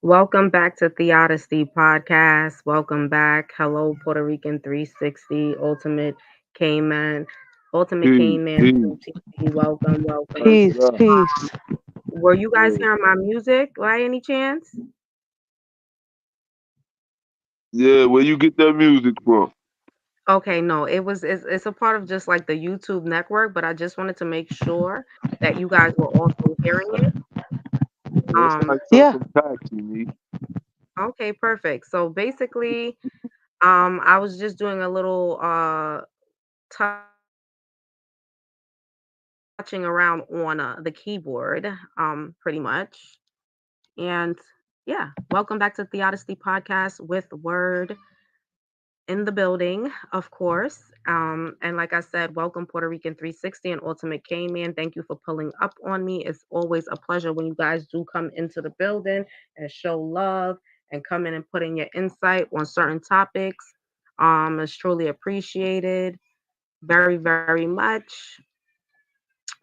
Welcome back to Theodicy Podcast. Welcome back. Hello, Puerto Rican 360, Ultimate Peace, K-Man peace. 2TV. Welcome, welcome. What Peace, up? peace. Were you guys Yeah. hearing my music by any chance? Yeah, where you get that music from? Okay, no, it's a part of just like the YouTube network, but I just wanted to make sure that you guys were also hearing it. It's Um, like Yeah. something taxi me. okay, perfect. So basically, I was just doing a little touching around on the keyboard, pretty much. And yeah, welcome back to Theodicy Podcast with Word in the building, of course. And like I said, welcome Puerto Rican 360 and Ultimate K-Man. Thank you for pulling up on me. It's always a pleasure when you guys do come into the building and show love and come in and put in your insight on certain topics. It's truly appreciated very, very much.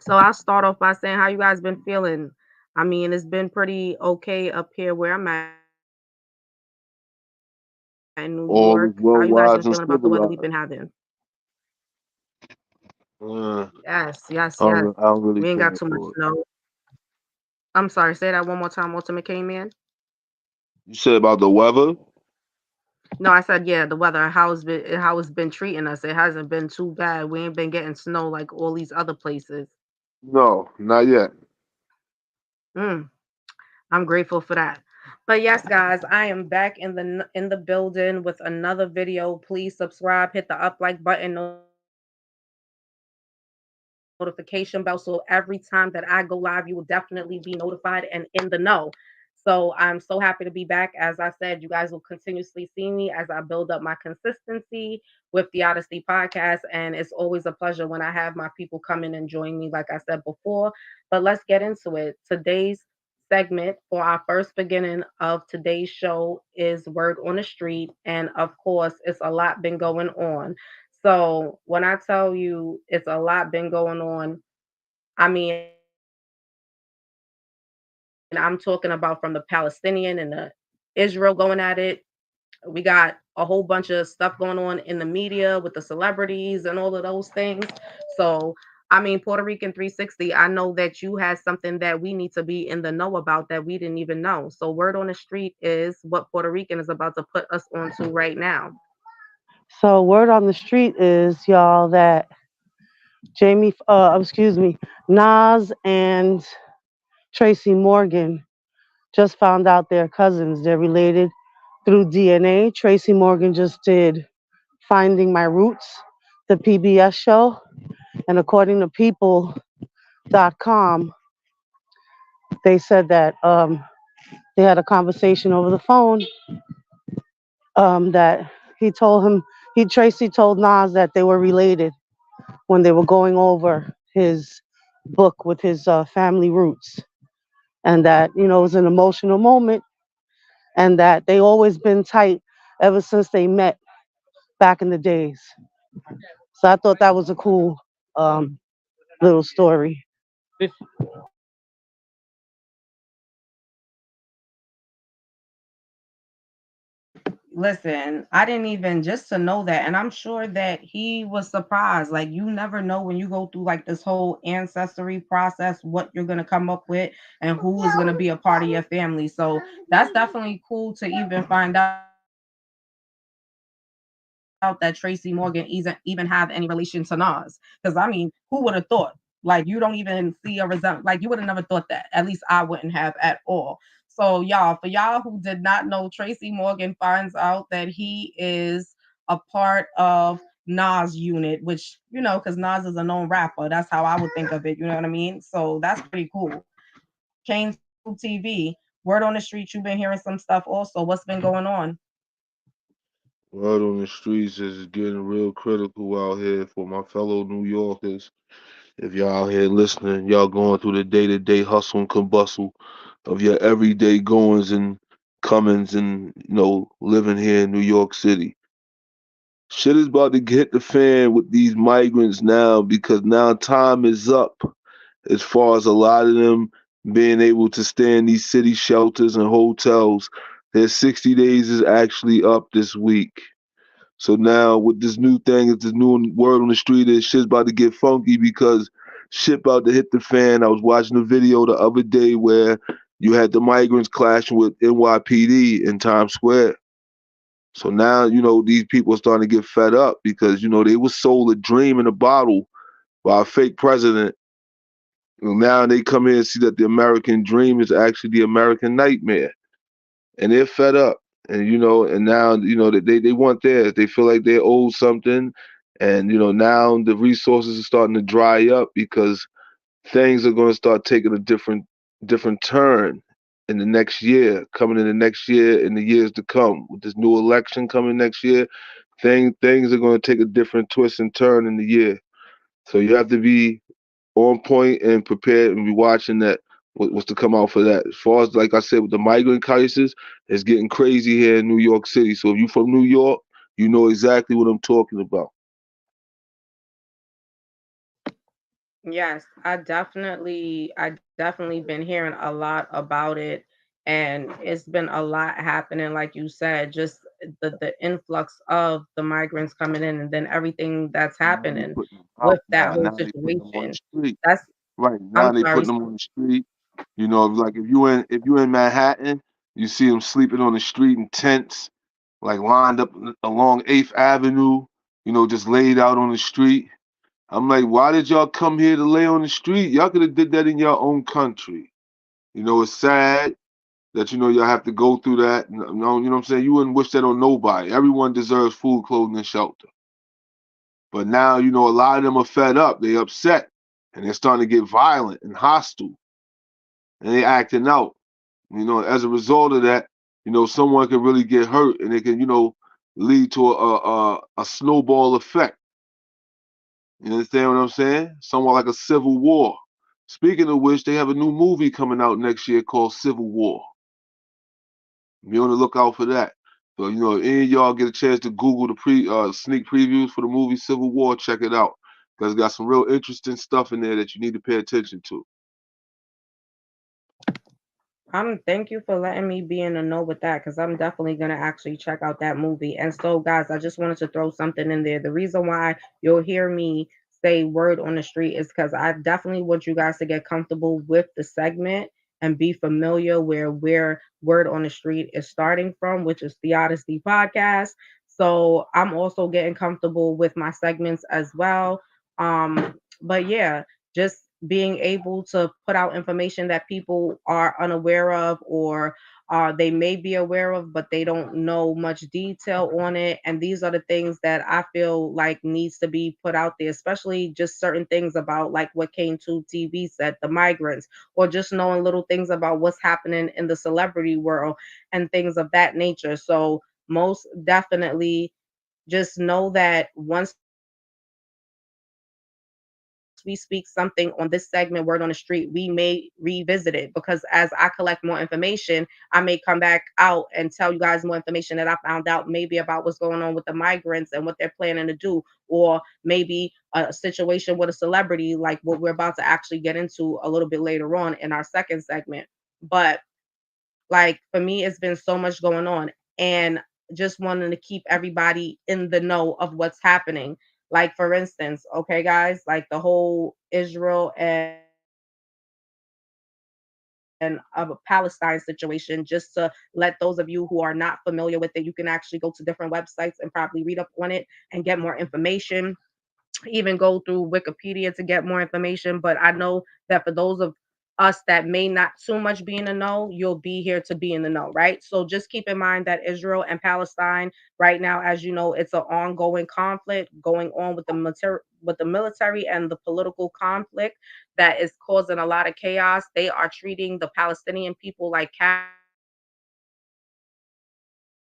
So I'll start off by saying how you guys been feeling. I mean, it's been pretty okay up here where I'm at in New York. How you guys been feeling about the weather we've been having? All is well, wise, and civilized. Uh, Yes, yes, I yes. don't, I don't really We ain't got care too much for it. snow. I'm sorry, say that one more time, Ultimate K-Man. You said about the weather? No, I said yeah, the weather, how it's been treating us. It hasn't been too bad. We ain't been getting snow like all these other places. No, not yet. Mm, I'm grateful for that. But yes, guys, I am back in the building with another video. Please subscribe, hit the up like button, notification bell, so every time that I go live, you will definitely be notified and in the know. So I'm so happy to be back. As I said, you guys will continuously see me as I build up my consistency with the Odyssey podcast. And it's always a pleasure when I have my people come in and join me, like I said before. But let's get into it. Today's segment for our first beginning of today's show is Word on the Street. And of course, it's a lot been going on. So when I tell you it's a lot been going on, I mean, I'm talking about from the Palestinian and the Israel going at it. We got a whole bunch of stuff going on in the media with the celebrities and all of those things. So, I mean, Puerto Rican 360, I know that you had something that we need to be in the know about that we didn't even know. So, word on the street is what Puerto Rican is about to put us onto right now. So word on the street is y'all that Nas and Tracy Morgan just found out they're cousins. They're related through DNA. Tracy Morgan just did Finding My Roots, the PBS show, and according to people.com, they said that they had a conversation over the phone that he told him Tracy told Nas that they were related when they were going over his book with his family roots, and that it was an emotional moment, and that they always been tight ever since they met back in the days. So I thought that was a cool um, little story. Listen, I didn't even just to know that, and I'm sure that he was surprised. Like you never know when you go through like this whole ancestry process, what you're gonna come up with, and who is gonna be a part of your family. So that's definitely cool to even find out that Tracy Morgan even have any relation to Nas. Because I mean, who would have thought? Like you don't even see a result. Like you would have never thought that. At least I wouldn't have at all. So y'all, for y'all who did not know, Tracy Morgan finds out that he is a part of Nas unit, which because Nas is a known rapper. That's how I would think of it. You know what I mean? So that's pretty cool. Chain School TV. Word on the street, you've been hearing some stuff also. What's been going on? Word on the streets is getting real critical out here for my fellow New Yorkers. If y'all out here listening, y'all going through the day-to-day hustle and bustle of your everyday goings and comings and, living here in New York City. Shit is about to hit the fan with these migrants now because now time is up as far as a lot of them. being able to stay in these city shelters and hotels. Their 60 days is actually up this week. So now with this new thing, it's this new word on the street is shit's about to get funky because shit about to hit the fan. I was watching a video the other day where you had the migrants clashing with NYPD in Times Square. So now, these people are starting to get fed up because, they was sold a dream in a bottle by a fake president. Now they come in and see that the American dream is actually the American nightmare. And they're fed up. And now, that they want theirs. They feel like they owe something. And, now the resources are starting to dry up because things are going to start taking a different turn in the next year, coming in the next year, in the years to come. With this new election coming next year, things are going to take a different twist and turn in the year. So you have to be on point and prepared and be watching that what's to come out for that. As far as like I said with the migrant crisis, it's getting crazy here in New York City. So if you're from New York, you know exactly what I'm talking about. Yes, I definitely been hearing a lot about it, and it's been a lot happening, like you said, just the influx of the migrants coming in, and then everything that's Now they happening putting them out with that now. whole Now they putting them on the situation. street. That's Right. I'm Now they sorry. putting them on the street. Like if you in Manhattan, you see them sleeping on the street in tents, like lined up along 8th Avenue, just laid out on the street. I'm like, why did y'all come here to lay on the street? Y'all could have did that in your own country. It's sad that y'all have to go through that. You know what I'm saying? You wouldn't wish that on nobody. Everyone deserves food, clothing, and shelter. But now, a lot of them are fed up. They upset, and they're starting to get violent and hostile, and they acting out. As a result of that, someone can really get hurt, and it can, lead to a snowball effect. You understand what I'm saying? Somewhat like a civil war. Speaking of which, they have a new movie coming out next year called Civil War. Be on the lookout for that. So, if any of y'all get a chance to Google the sneak previews for the movie Civil War, check it out. Because it's got some real interesting stuff in there that you need to pay attention to. Thank you for letting me be in the know with that because I'm definitely gonna actually check out that movie. And so, guys, I just wanted to throw something in there. The reason why you'll hear me say word on the street is because I definitely want you guys to get comfortable with the segment and be familiar where word on the street is starting from, which is the Odyssey podcast. So I'm also getting comfortable with my segments as well. But yeah, just being able to put out information that people are unaware of or they may be aware of but they don't know much detail on it, and these are the things that I feel like needs to be put out there, especially just certain things about like what Kane 2 TV said, the migrants, or just knowing little things about what's happening in the celebrity world and things of that nature. So most definitely just know that once we speak something on this segment, Word on the Street, we may revisit it because as I collect more information, I may come back out and tell you guys more information that I found out, maybe about what's going on with the migrants and what they're planning to do, or maybe a situation with a celebrity like what we're about to actually get into a little bit later on in our second segment. But like for me, it's been so much going on and just wanting to keep everybody in the know of what's happening. Like for instance, okay, guys, like the whole Israel and of a Palestine situation, just to let those of you who are not familiar with it, you can actually go to different websites and probably read up on it and get more information, even go through Wikipedia to get more information. But I know that for those of us that may not too much be in the know, you'll be here to be in the know, right? So just keep in mind that Israel and Palestine right now, as you know, it's an ongoing conflict going on with the military and the political conflict that is causing a lot of chaos. They are treating the Palestinian people like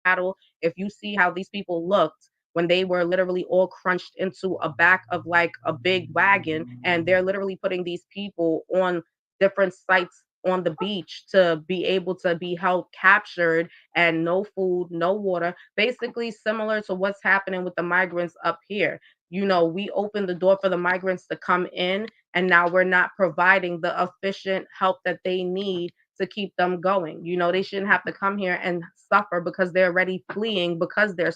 cattle. If you see how these people looked when they were literally all crunched into a back of like a big wagon, and they're literally putting these people on different sites on the beach to be able to be held captured and no food, no water, basically similar to what's happening with the migrants up here. We opened the door for the migrants to come in, and now we're not providing the efficient help that they need to keep them going. They shouldn't have to come here and suffer because they're already fleeing, because they're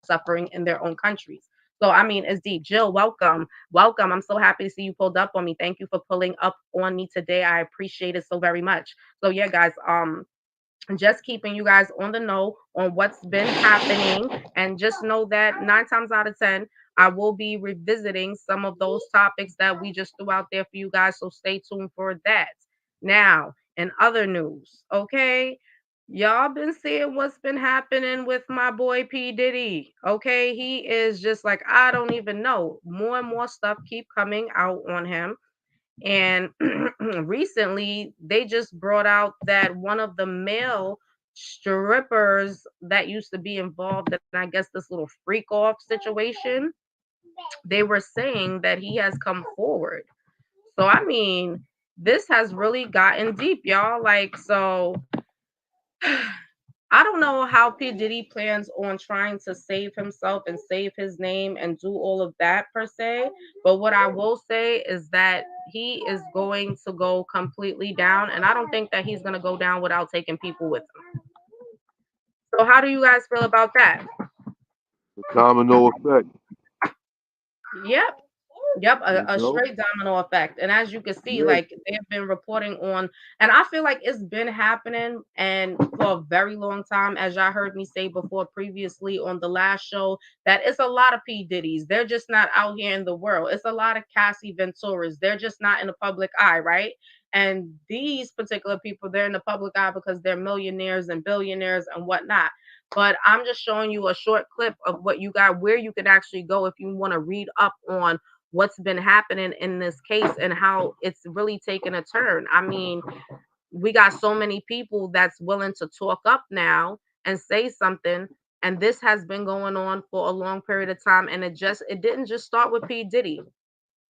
suffering in their own countries. So I mean, it's deep. Jill, welcome. Welcome. I'm so happy to see you pulled up on me. Thank you for pulling up on me today. I appreciate it so very much. So yeah, guys, just keeping you guys on the know on what's been happening. And just know that 9 times out of 10, I will be revisiting some of those topics that we just threw out there for you guys. So stay tuned for that. Now, in other news, okay, y'all been seeing what's been happening with my boy P. Diddy. Okay, he is just like, I don't even know. More and more stuff keep coming out on him. And recently, they just brought out that one of the male strippers that used to be involved in, I guess, this little freak off situation, they were saying that he has come forward. So, I mean, this has really gotten deep, y'all. Like, so I don't know how P. Diddy plans on trying to save himself and save his name and do all of that per se. But what I will say is that he is going to go completely down. And I don't think that he's going to go down without taking people with him. So, how do you guys feel about that? The domino effect. Yep. Yep, You a know? straight domino effect. And as you can see, Yeah. like they've been reporting on, and I feel like it's been happening and for a very long time, as y'all heard me say before previously on the last show, that it's a lot of P. Diddy's. They're just not out here in the world. It's a lot of Cassie Venturas. They're just not in the public eye, right? And these particular people, they're in the public eye because they're millionaires and billionaires and whatnot. But I'm just showing you a short clip of what you got, where you can actually go if you want to read up on what's been happening in this case and how it's really taken a turn. I mean, we got so many people that's willing to talk up now and say something. And this has been going on for a long period of time. And it didn't just start with P. Diddy.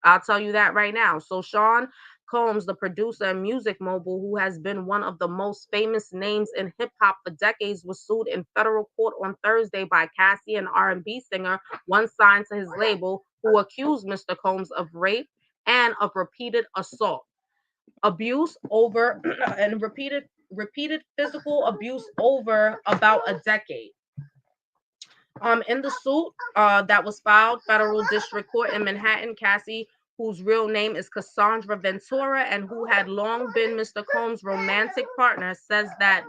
I'll tell you that right now. So Sean Combs, the producer and music mogul who has been one of the most famous names in hip hop for decades, was sued in federal court on Thursday by Cassie, an R&B singer once signed to his label, who accused Mr. Combs of rape and of repeated assault, abuse over and repeated physical abuse over about a decade. In the suit that was filed federal district court in Manhattan, Cassie, whose real name is Cassandra Ventura and who had long been Mr. Combs' romantic partner, says that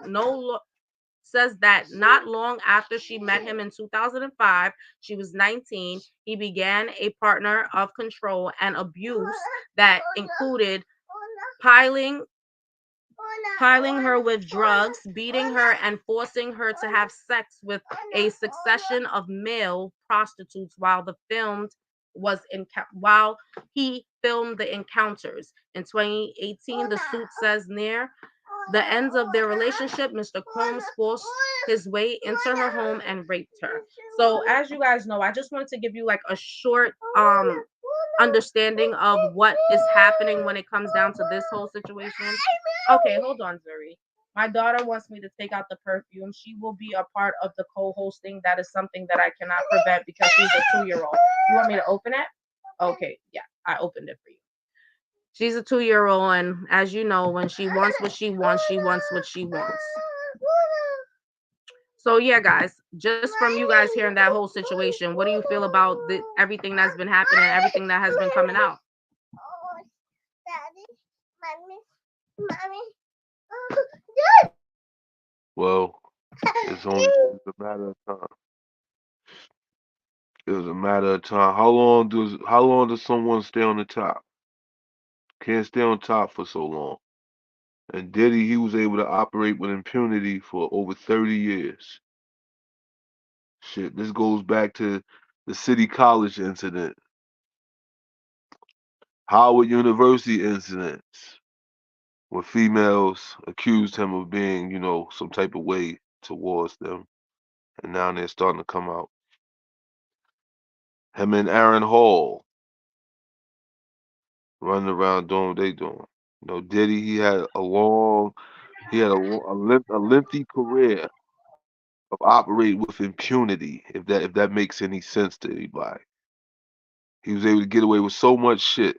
not long after she met him in 2005, she was 19, he began a partner of control and abuse that included piling piling her with drugs, beating her, and forcing her to have sex with a succession of male prostitutes while he filmed the encounters. In 2018, the suit says near the ends of their relationship, Mr. Combs forced his way into her home and raped her. So, as you guys know, I just wanted to give you like a short understanding of what is happening when it comes down to this whole situation. Okay, hold on, Zuri. My daughter wants me to take out the perfume. She will be a part of the co-hosting. That is something that I cannot prevent because she's a 2-year old. You want me to open it? Okay, yeah, I opened it for you. She's a 2-year old, and as you know, when she wants what she wants, she wants what she wants. So yeah, guys, just from you guys hearing that whole situation, what do you feel about everything that's been happening, everything that has been coming out? Well, it's a matter of time. It was a matter of time. How long does someone stay on the top? Can't stay on top for so long. And Diddy, he was able to operate with impunity for over 30 years. Shit, this goes back to the City College incident, Howard University incidents, where females accused him of being, some type of way towards them, and now they're starting to come out. Him and Aaron Hall running around doing what they doing. Diddy, he had a lengthy career of operating with impunity, if that makes any sense to anybody. He was able to get away with so much shit.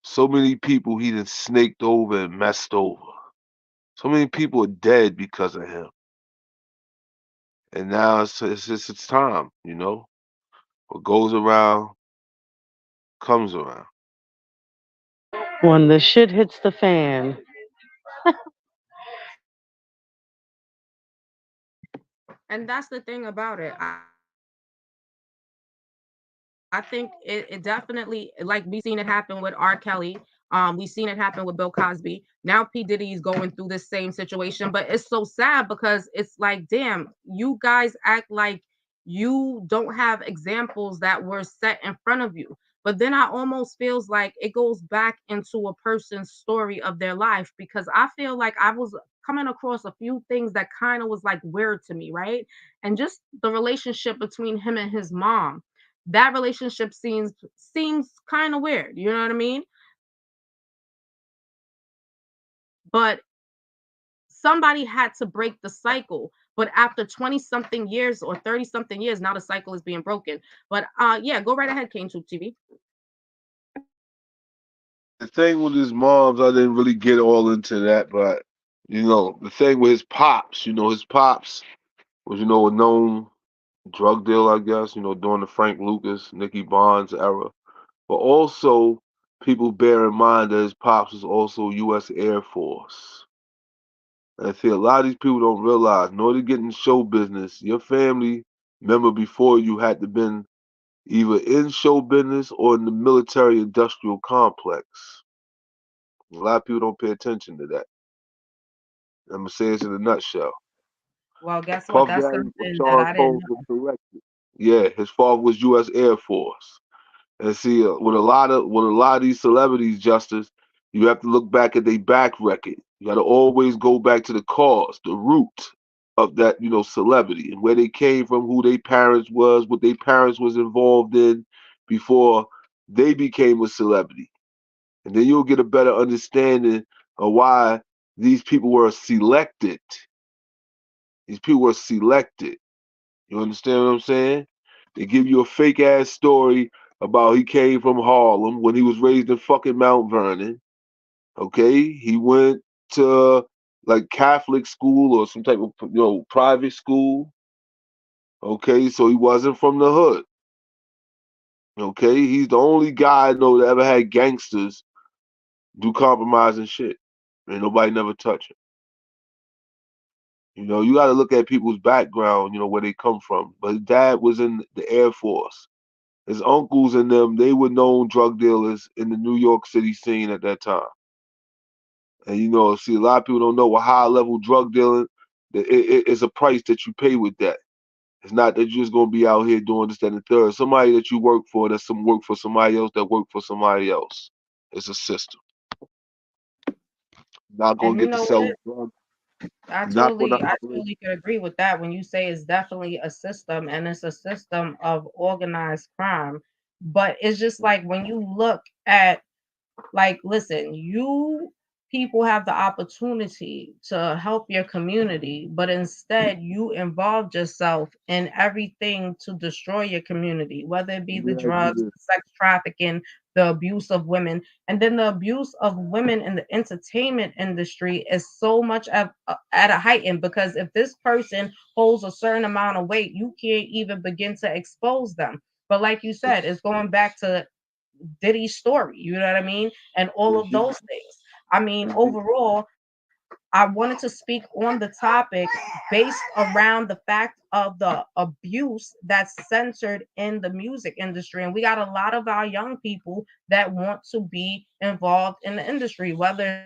So many people he done snaked over and messed over. So many people are dead because of him. And now it's time, you know. What goes around comes around. When the shit hits the fan. And that's the thing about it. I think it definitely, like, we seen it happen with R. Kelly. We seen it happen with Bill Cosby. Now P. Diddy's going through the same situation, but it's so sad because it's like, damn, you guys act like you don't have examples that were set in front of you. But then I almost feels like it goes back into a person's story of their life, because I feel like I was coming across a few things that kind of was like weird to me, right? And just the relationship between him and his mom, that relationship seems kind of weird, you know what I mean? But somebody had to break the cycle. But after 20 something years or 30 something years, now the cycle is being broken. But yeah, go right ahead, King Troop TV. The thing with his moms, I didn't really get all into that, but you know, the thing with his pops, his pops was, a known drug dealer, I guess, during the Frank Lucas, Nicky Barnes era. But also, people bear in mind that his pops was also U.S. Air Force. And I see a lot of these people don't realize, in order to get in show business, your family member before you had to been either in show business or in the military industrial complex. A lot of people don't pay attention to that. I'm gonna say this in a nutshell. Well, guess what? Puff That's Daddy something that Sean I didn't Combs was know. corrected. Yeah, his father was U.S. Air Force. And see, with a lot of these celebrities, Justice, you have to look back at their back record. You got to always go back to the cause, the root of that, celebrity, and where they came from, who their parents was, what their parents was involved in before they became a celebrity, and then you'll get a better understanding of why these people were selected. These people were selected. You understand what I'm saying? They give you a fake ass story about he came from Harlem when he was raised in fucking Mount Vernon. Okay, he went to like Catholic school or some type of private school. Okay, so he wasn't from the hood. Okay, he's the only guy I know that ever had gangsters do compromising shit, and nobody never touch him. You got to look at people's background, where they come from. But his dad was in the Air Force. His uncles and them, they were known drug dealers in the New York City scene at that time. And see, a lot of people don't know what high level drug dealing, it's a price that you pay with that. It's not that you're just gonna be out here doing this, that, and the third. Somebody that you work for, that's some work for somebody else that work for somebody else. It's a system. You're not gonna And you get to know sell what? drugs. I You're not gonna totally, I operate. totally could agree with that when you say it's definitely a system, and it's a system of organized crime. But it's just like when you look at, like, listen, you people have the opportunity to help your community, but instead you involved yourself in everything to destroy your community, whether it be Let me the ask you drugs, this. the sex trafficking, the abuse of women. And then the abuse of women in the entertainment industry is so much at a heightened, because if this person holds a certain amount of weight, you can't even begin to expose them. But like you said, it's going back to Diddy's story, you know what I mean? And all Yes, of you those things. I mean, did. overall, I wanted to speak on the topic based around the fact of the abuse that's centered in the music industry. And we got a lot of our young people that want to be involved in the industry, whether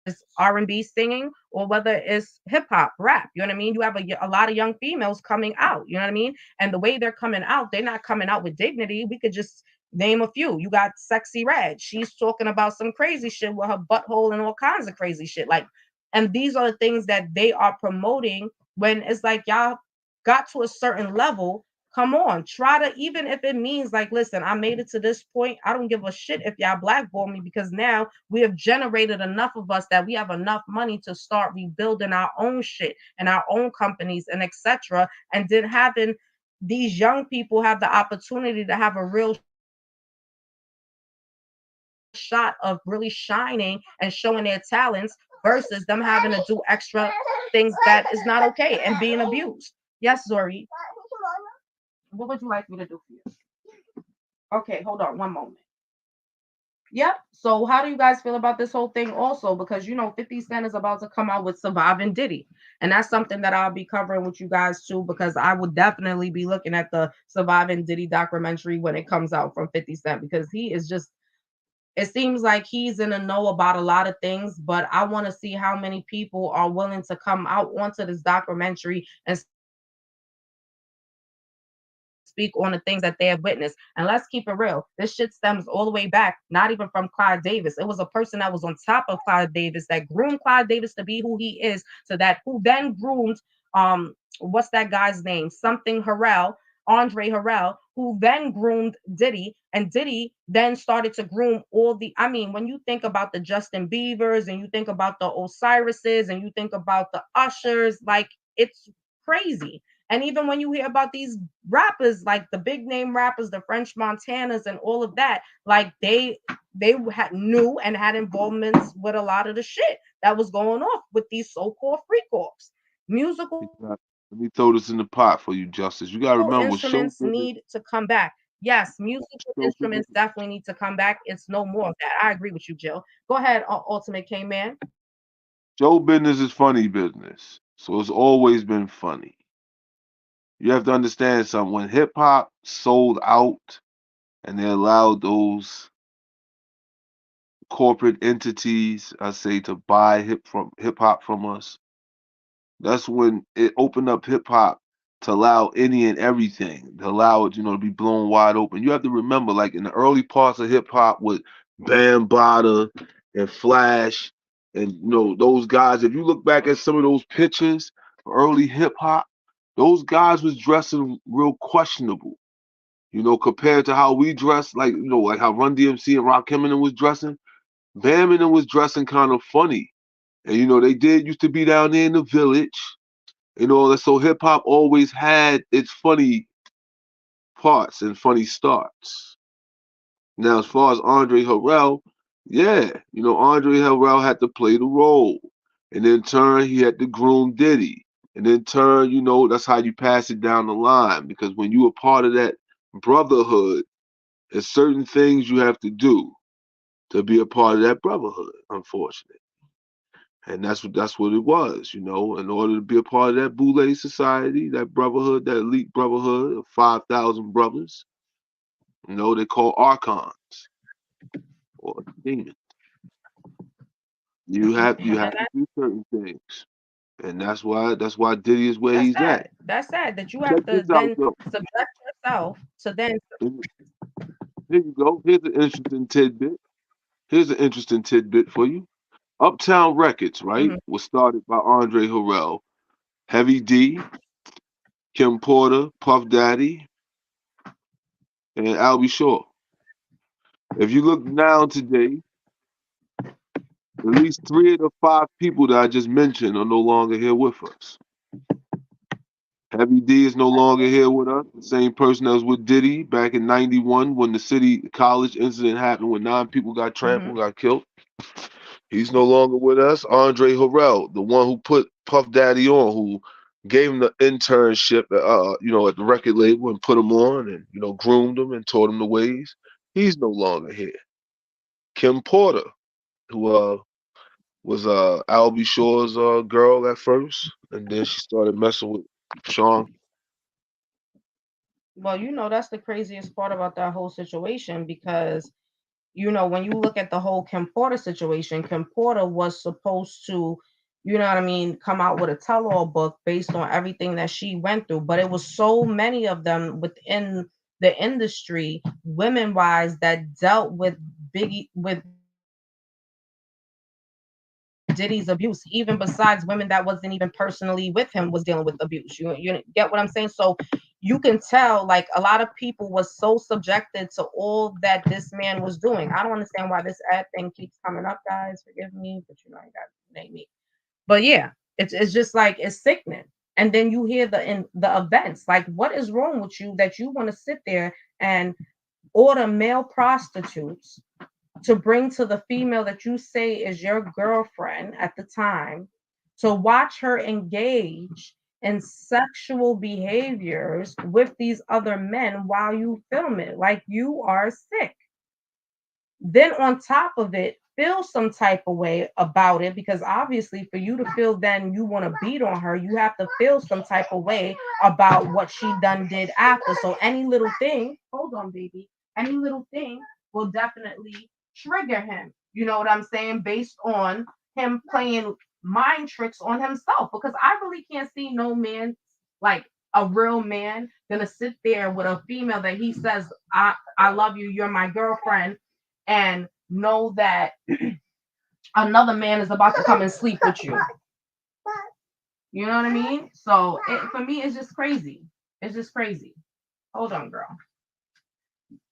it's R&B singing or whether it's hip hop, rap. You know what I mean? You have a lot of young females coming out. You know what I mean? And the way they're coming out, they're not coming out with dignity. We could just name a few. You got Sexy Red. She's talking about some crazy shit with her butthole and all kinds of crazy shit. Like, and these are the things that they are promoting when it's like y'all got to a certain level. Come on, try to, even if it means like, listen, I made it to this point. I don't give a shit if y'all blackball me, because now we have generated enough of us that we have enough money to start rebuilding our own shit and our own companies and etc. And then having these young people have the opportunity to have a real shot of really shining and showing their talents versus them having to do extra things that is not okay and being abused. Yes, Zori. What would you like me to do for you? Okay, hold on one moment. Yep. So how do you guys feel about this whole thing also? Because 50 Cent is about to come out with Surviving Diddy. And that's something that I'll be covering with you guys too, because I would definitely be looking at the Surviving Diddy documentary when it comes out from 50 Cent, because he is just, it seems like he's in the know about a lot of things, but I want to see how many people are willing to come out onto this documentary and speak on the things that they have witnessed. And let's keep it real. This shit stems all the way back, not even from Clive Davis. It was a person that was on top of Clive Davis that groomed Clive Davis to be who he is, so that who then groomed what's that guy's name? Something Harrell, Andre Harrell, who then groomed Diddy, and Diddy then started to groom all the, I mean, when you think about the Justin Biebers and you think about the Osiris's and you think about the Ushers, like, it's crazy. And even when you hear about these rappers, like the big name rappers, the French Montanas and all of that, like they knew and had involvements with a lot of the shit that was going off with these so-called freak offs. Musical Let me throw this in the pot for you, Justice. You gotta remember, show instruments business. need to come back. Yes, musical Show business. instruments definitely need to come back. It's no more of that. I agree with you, Jill. Go ahead, Ultimate K Man. Show business is funny business, so it's always been funny. You have to understand something. When hip hop sold out and they allowed those corporate entities, I say, to buy hip hop from us, that's when it opened up hip hop to allow any and everything, to allow it, to be blown wide open. You have to remember, like in the early parts of hip hop with Bam Bada and Flash and those guys, if you look back at some of those pictures of early hip hop, those guys was dressing real questionable, compared to how we dress, like how Run DMC and Rakim and them was dressing. Bam and them was dressing kind of funny. And they did used to be down there in the village. So hip hop always had its funny parts and funny starts. Now, as far as Andre Harrell, yeah, Andre Harrell had to play the role. And in turn, he had to groom Diddy. And in turn, that's how you pass it down the line. Because when you are part of that brotherhood, there's certain things you have to do to be a part of that brotherhood, unfortunately. And that's what it was, in order to be a part of that Boule society, that brotherhood, that elite brotherhood of 5,000 brothers, they call archons or demons. You have to do certain things. And that's why Diddy is where That's he's at. sad. That's sad that you Check have to this out then though. subject yourself to then. Here you go. Here's an interesting tidbit. For you. Uptown Records, right, Mhm. was started by Andre Harrell, Heavy D, Kim Porter, Puff Daddy, and Albie Shaw. If you look now today, at least 3 of the 5 people that I just mentioned are no longer here with us. Heavy D is no longer here with us. The same person that was with Diddy back in '91 when the City College incident happened, when 9 people got trampled, got killed. He's no longer with us. Andre Harrell, the one who put Puff Daddy on, who gave him the internship, at the record label and put him on and groomed him and taught him the ways. He's no longer here. Kim Porter, who was Albie Shaw's girl at first, and then she started messing with Sean. Well, that's the craziest part about that whole situation, because when you look at the whole Kim Porter situation, Kim Porter was supposed to, what I mean, come out with a tell-all book based on everything that she went through. But it was so many of them within the industry, women-wise, that dealt with Diddy's abuse, even besides women that wasn't even personally with him, was dealing with abuse. You get what I'm saying? So you can tell like a lot of people was so subjected to all that this man was doing. I don't understand why this ad thing keeps coming up, guys. Forgive me, but you know I got to name me. But yeah, it's just like it's sickening. And then you hear the events. Like, what is wrong with you that you want to sit there and order male prostitutes to bring to the female that you say is your girlfriend at the time to watch her engage in sexual behaviors with these other men while you film it? Like, you are sick. Then on top of it, feel some type of way about it, because obviously for you to feel then you want to beat on her, you have to feel some type of way about what she done did after. So any little thing, hold on, baby, any little thing will definitely trigger him. You know what I'm saying? Based on him playing mind tricks on himself. Because I really can't see no man, like a real man, gonna sit there with a female that he says, I love you, you're my girlfriend, and know that another man is about to come and sleep with you. You know what I mean? So for me, it's just crazy. It's just crazy. Hold on, girl.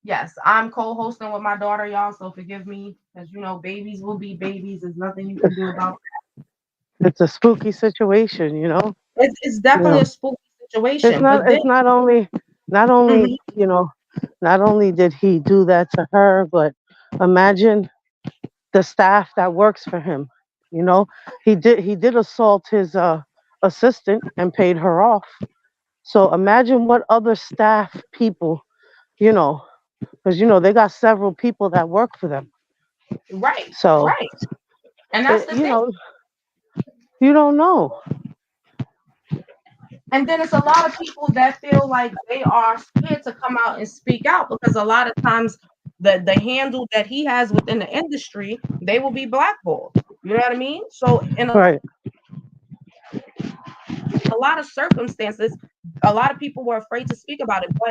Yes, I'm co-hosting with my daughter, y'all. So forgive me, because you know, babies will be babies. There's nothing you can do about It's a spooky situation, you know. it. It's You definitely a know, spooky situation. But then, it's not mhm, only, you know, not only did he do that to her, but imagine the staff that works for him. You know, he did assault his assistant and paid her off. So imagine what other staff people, you know, because you know they got several people that work for them. right, So right, and that's the you thing. know, you don't know. And then it's a lot of people that feel like they are scared to come out and speak out, because a lot of times the handle that he has within the industry, they will be blackballed. You know what I mean? So in Right. a lot of circumstances, a lot of people were afraid to speak about it, but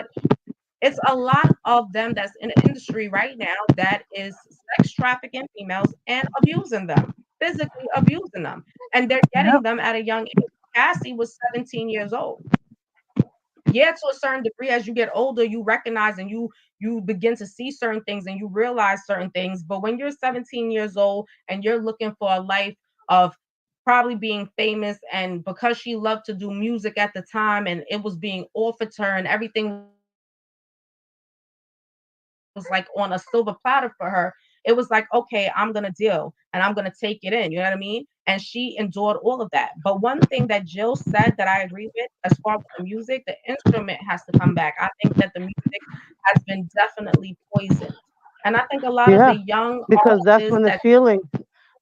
it's a lot of them that's in the industry right now that is sex trafficking females and abusing them, physically abusing them, and they're getting Yep. them at a young age. Cassie was 17 years old. Yeah, to a certain degree, as you get older, you recognize and you begin to see certain things and you realize certain things. But when you're 17 years old and you're looking for a life of probably being famous, and because she loved to do music at the time and it was being offered to her and everything was like on a silver platter for her, it was like, okay, I'm gonna deal and I'm gonna take it in. You know what I mean? And she endured all of that. But one thing that Jill said that I agree with, as far as the music, the instrument has to come back. I think that the music has been definitely poisoned. And I think a lot of the Yeah. young Because artists that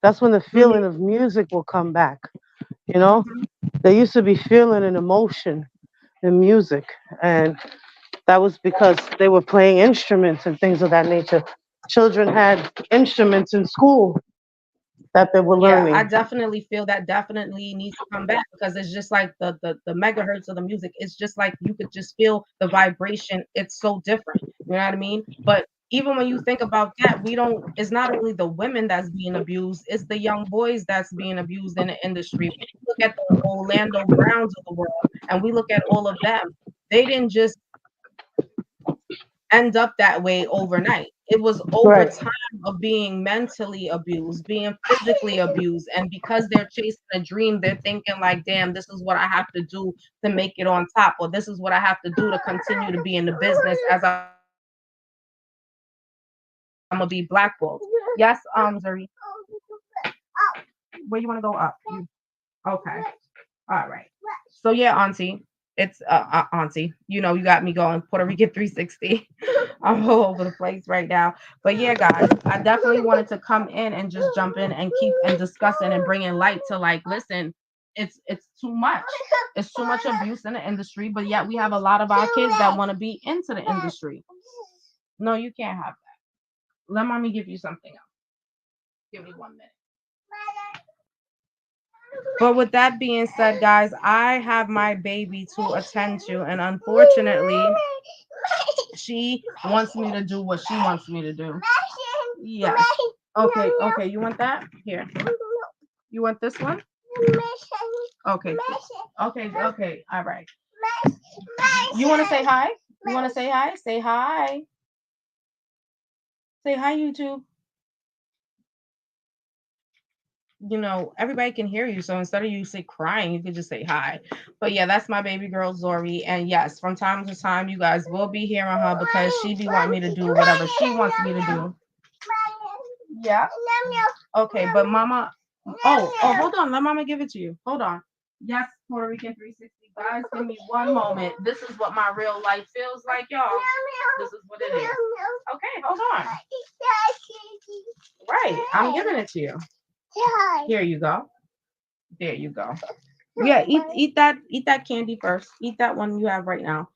that's when the mhm, feeling of music will come back. You know, mhm, there used to be feeling and emotion in music, and that was because they were playing instruments and things of that nature. Children had instruments in school that they were yeah, I learning. definitely feel that definitely needs to come back, because it's just like the megahertz of the music. It's just like you could just feel the vibration. It's so different. You know what I mean? But even when you think about that, we don't. It's not only the women that's being abused; it's the young boys that's being abused in the industry. Look at the Orlando Browns of the world, and we look at all of them. They didn't just end up that way overnight. It was over Right. time of being mentally abused, being physically abused. And because they're chasing a dream, they're thinking, like, damn, this is what I have to do to make it on top, or this is what I have to do to continue to be in the business as I'm gonna be blackballed. Yes, Zuri. Where you want to go up? Okay. All right. So yeah, Auntie. It's Auntie. You know, you got me going Puerto Rican 360. I'm all over the place right now. But yeah, guys, I definitely wanted to come in and just jump in and keep and discussing and bringing light to, like, listen, it's too much. It's too much abuse in the industry, but yet we have a lot of our kids that want to be into the industry. No, you can't have that. Let mommy give you something else. Give me 1 minute. But with that being said, guys, I have my baby to attend to, and unfortunately, she wants me to do what she wants me to do. Yes. Okay, okay. You want that? Here. You want this one? Okay. Okay, okay. All right. You want to say hi? You want to say hi? Say hi. Say hi, YouTube. You know, everybody can hear you. So instead of you say crying, you could just say hi. But yeah, that's my baby girl Zori. And yes, from time to time, you guys will be hearing her because she be wanting me to do whatever she wants me to do. Yeah. Okay, but mama. Oh, hold on. Let mama give it to you. Hold on. Yes, Puerto Rican 360. Guys, give me one moment. This is what my real life feels like, y'all. This is what it is. Okay, hold on. Right, I'm giving it to you. Here you go. There you go. Yeah, eat that candy first. Eat that one you have right now.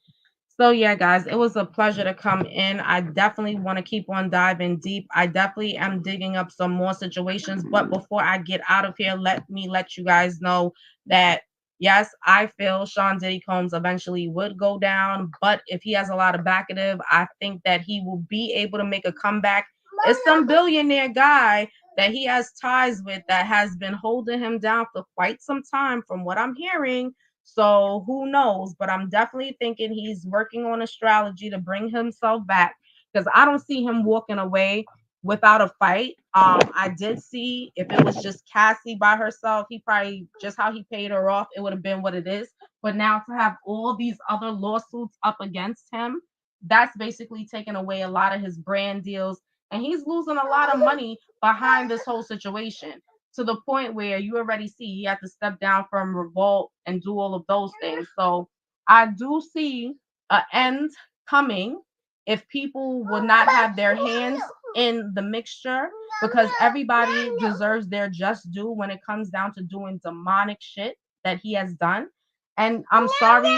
So yeah, guys, it was a pleasure to come in. I definitely want to keep on diving deep. I definitely am digging up some more situations. But before I get out of here, let me let you guys know that yes, I feel Sean Diddy Combs eventually would go down. But if he has a lot of backative, I think that he will be able to make a comeback. It's some billionaire guy that he has ties with that has been holding him down for quite some time, from what I'm hearing. So who knows? But I'm definitely thinking he's working on a strategy to bring himself back because I don't see him walking away without a fight. I did see if it was just Cassie by herself, he probably just how he paid her off, it would have been what it is. But now to have all these other lawsuits up against him, that's basically taking away a lot of his brand deals, and he's losing a lot of money behind this whole situation to the point where you already see he had to step down from Revolt and do all of those things. So I do see an end coming if people would not have their hands in the mixture, because everybody deserves their just due when it comes down to doing demonic shit that he has done. And I'm sorry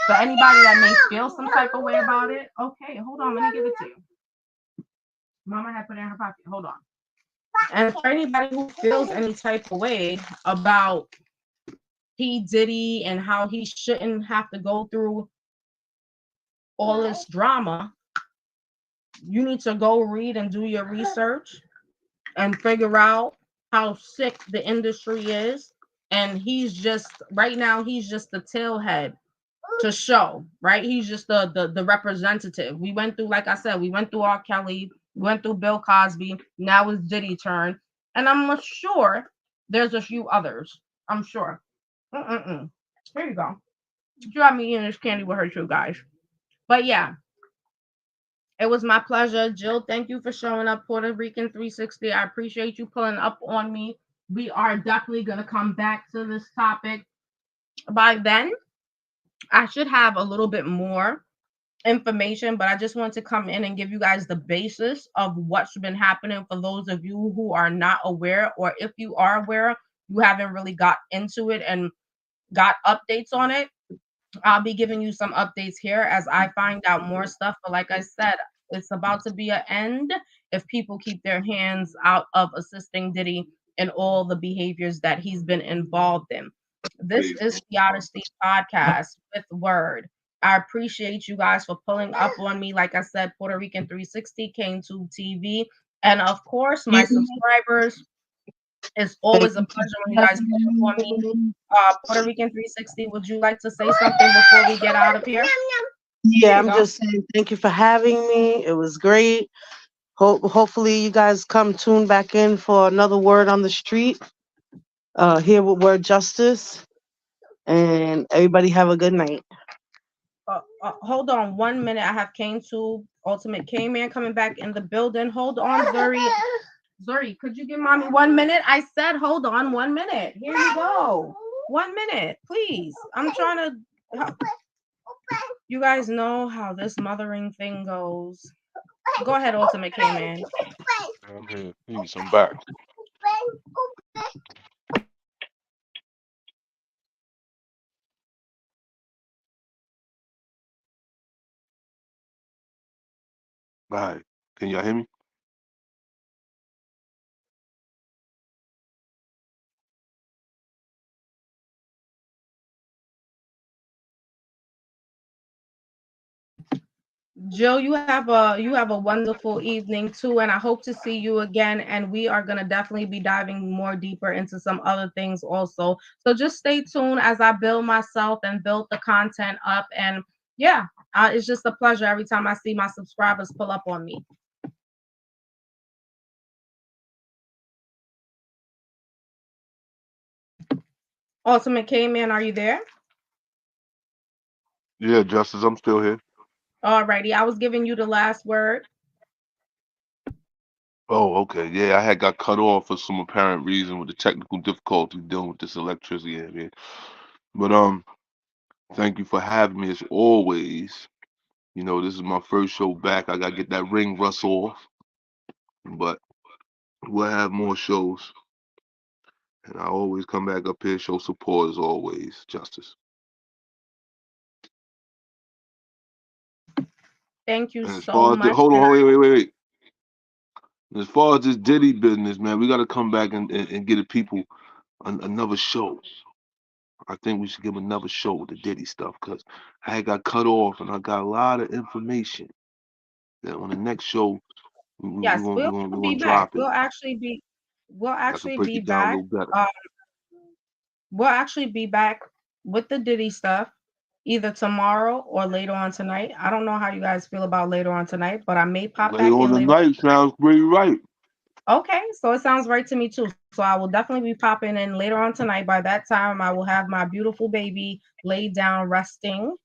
for anybody that may feel some type of way about it. Okay, hold on, let me give it to you. Mama had put it in her pocket. Hold on. And for anybody who feels any type of way about P. Diddy and how he shouldn't have to go through all this drama, you need to go read and do your research and figure out how sick the industry is. And he's just right now, he's just the tailhead to show, right? He's just the representative. We went through, like I said, we went through R. Kelly, we went through Bill Cosby. Now it's Diddy turn, and I'm sure there's a few others. I'm sure. Here you go. You got me eating this candy with her too, guys. But yeah, it was my pleasure. Jill, thank you for showing up, Puerto Rican 360. I appreciate you pulling up on me. We are definitely gonna come back to this topic. By then, I should have a little bit more information, but I just want to come in and give you guys the basis of what's been happening for those of you who are not aware, or if you are aware, you haven't really got into it and got updates on it. I'll be giving you some updates here as I find out more stuff. But like I said, it's about to be an end if people keep their hands out of assisting Diddy in all the behaviors that he's been involved in. This is the Honesty Podcast with Word. I appreciate you guys for pulling up on me. Like I said, Puerto Rican 360, Cane2 TV. And of course, my subscribers, it's always a pleasure when you guys pull up on me. Puerto Rican 360, would you like to say something before we get out of here? Yeah, I'm just saying thank you for having me. It was great. Hopefully you guys come tune back in for another word on the street. Here with Word Justice. And everybody have a good night. Hold on 1 minute. I have Cane2 Ultimate K-Man coming back in the building. Hold on, Zuri. Zuri, could you give mommy 1 minute? I said hold on 1 minute. Here you go. 1 minute, please. I'm trying to. You guys know how this mothering thing goes. Go ahead, Ultimate K-Man. I'm here. Please, I'm back. All right. Can y'all hear me? Jill, you have a wonderful evening too, and I hope to see you again. And we are gonna definitely be diving more deeper into some other things also. So just stay tuned as I build myself and build the content up. And yeah, it's just a pleasure every time I see my subscribers pull up on me. Ultimate K-Man, are you there? Yeah, Justice, I'm still here. Alrighty, I was giving you the last word. Oh, okay. Yeah, I had got cut off for some apparent reason with the technical difficulty dealing with this electricity in here. But thank you for having me as always. You know, this is my first show back. I gotta get that ring rust off. But we'll have more shows. And I always come back up here, show support as always, Justice. Thank you And as so far as the much. hold on, wait. As far as this Diddy business, man, we gotta come back and get the people another show. I think we should give another show with the Diddy stuff because I had got cut off and I got a lot of information that on the next show Yes, we'll we're be gonna back. drop it. We'll I can actually break be it down a back. little better. Uh, we'll actually be back with the Diddy stuff either tomorrow or later on tonight. I don't know how you guys feel about later on tonight, but I may pop Later back on in the later. night sounds pretty right. Okay, so it sounds right to me too. So I will definitely be popping in later on tonight. By that time, I will have my beautiful baby laid down resting,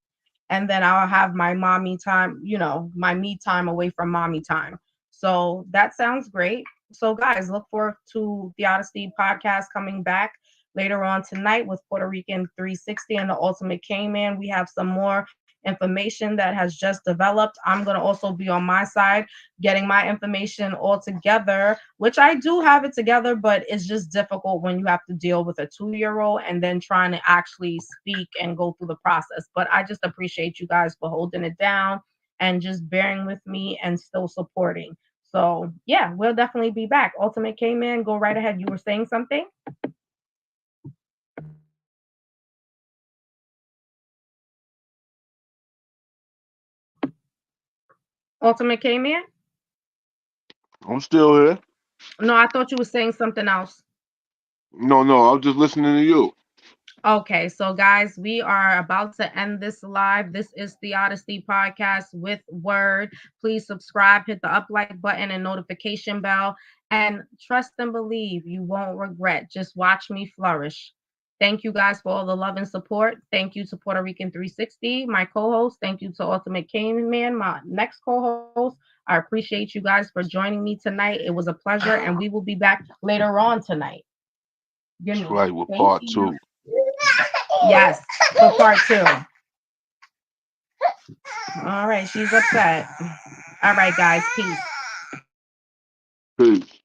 and then I'll have my mommy time, my me time away from mommy time. So that sounds great. So guys, look forward to the Odyssey podcast coming back later on tonight with Puerto Rican 360 and the Ultimate K-Man. We have some more information that has just developed. I'm going to also be on my side getting my information all together, which I do have it together, but it's just difficult when you have to deal with a 2-year-old and then trying to actually speak and go through the process. But I just appreciate you guys for holding it down and just bearing with me and still supporting. So yeah, we'll definitely be back. Ultimate K-Man, go right ahead. You were saying something? Ultimate K-Man? I'm still here. No, I thought you were saying something else. No, I was just listening to you. Okay, so guys, we are about to end this live. This is the Odyssey podcast with Word. Please subscribe, hit the up like button and notification bell, and trust and believe you won't regret. Just watch me flourish. Thank you guys for all the love and support. Thank you to Puerto Rican 360, my co-host. Thank you to Ultimate K-Man, my next co-host. I appreciate you guys for joining me tonight. It was a pleasure, and we will be back later on tonight. That's right, with Thank part you. 2. Yes, for part 2. All right, she's upset. All right, guys, peace. Peace.